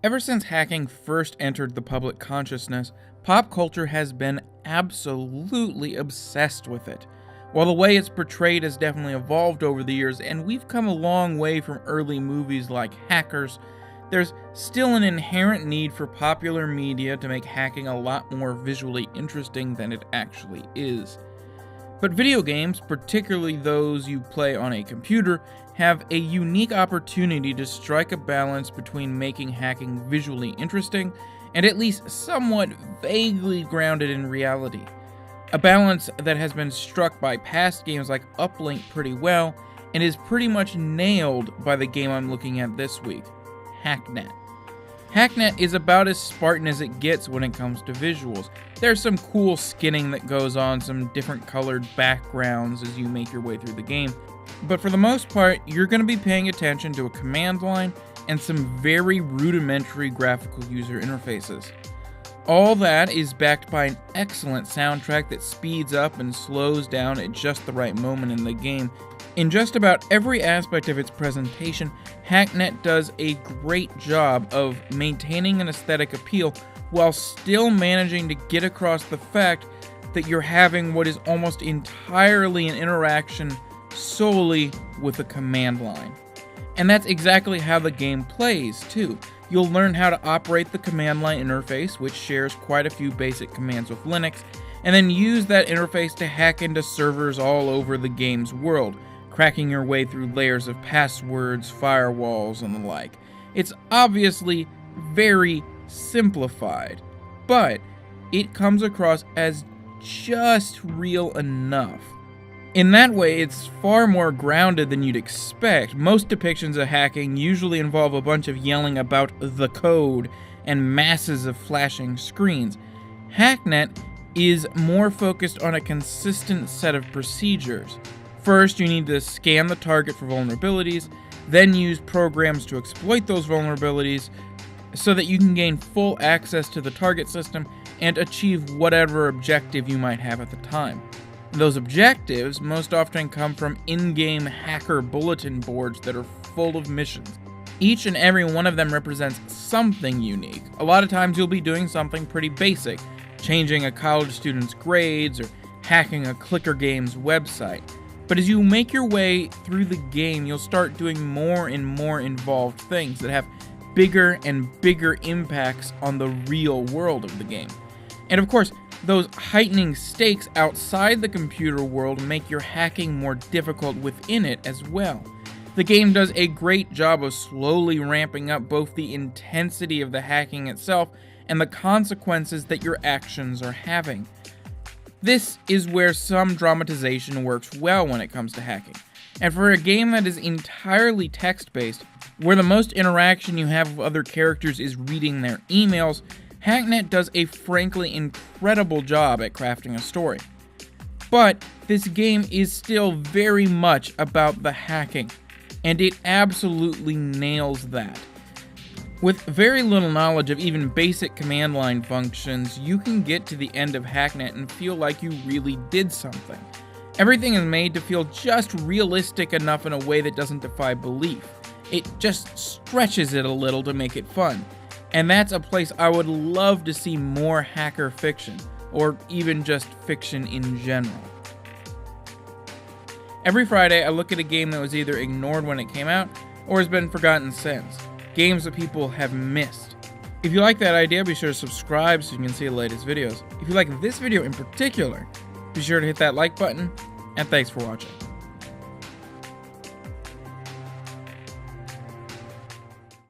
Ever since hacking first entered the public consciousness, pop culture has been absolutely obsessed with it. While the way it's portrayed has definitely evolved over the years, and we've come a long way from early movies like Hackers, there's still an inherent need for popular media to make hacking a lot more visually interesting than it actually is. But video games, particularly those you play on a computer, have a unique opportunity to strike a balance between making hacking visually interesting and at least somewhat vaguely grounded in reality. A balance that has been struck by past games like Uplink pretty well and is pretty much nailed by the game I'm looking at this week, Hacknet. Hacknet is about as Spartan as it gets when it comes to visuals. There's some cool skinning that goes on, some different colored backgrounds as you make your way through the game, but for the most part, you're going to be paying attention to a command line and some very rudimentary graphical user interfaces. All that is backed by an excellent soundtrack that speeds up and slows down at just the right moment in the game. In just about every aspect of its presentation, Hacknet does a great job of maintaining an aesthetic appeal while still managing to get across the fact that you're having what is almost entirely an interaction solely with a command line. And that's exactly how the game plays, too. You'll learn how to operate the command line interface, which shares quite a few basic commands with Linux, and then use that interface to hack into servers all over the game's world, cracking your way through layers of passwords, firewalls, and the like. It's obviously very simplified, but it comes across as just real enough. In that way, it's far more grounded than you'd expect. Most depictions of hacking usually involve a bunch of yelling about the code and masses of flashing screens. Hacknet is more focused on a consistent set of procedures. First, you need to scan the target for vulnerabilities, then use programs to exploit those vulnerabilities so that you can gain full access to the target system and achieve whatever objective you might have at the time. Those objectives most often come from in-game hacker bulletin boards that are full of missions. Each and every one of them represents something unique. A lot of times you'll be doing something pretty basic, changing a college student's grades or hacking a clicker game's website. But as you make your way through the game, you'll start doing more and more involved things that have bigger and bigger impacts on the real world of the game. And of course, those heightening stakes outside the computer world make your hacking more difficult within it as well. The game does a great job of slowly ramping up both the intensity of the hacking itself and the consequences that your actions are having. This is where some dramatization works well when it comes to hacking. And for a game that is entirely text-based, where the most interaction you have with other characters is reading their emails, Hacknet does a frankly incredible job at crafting a story. But this game is still very much about the hacking, and it absolutely nails that. With very little knowledge of even basic command line functions, you can get to the end of Hacknet and feel like you really did something. Everything is made to feel just realistic enough in a way that doesn't defy belief. It just stretches it a little to make it fun. And that's a place I would love to see more hacker fiction, or even just fiction in general. Every Friday, I look at a game that was either ignored when it came out, or has been forgotten since. Games that people have missed. If you like that idea, be sure to subscribe so you can see the latest videos. If you like this video in particular, be sure to hit that like button, and thanks for watching.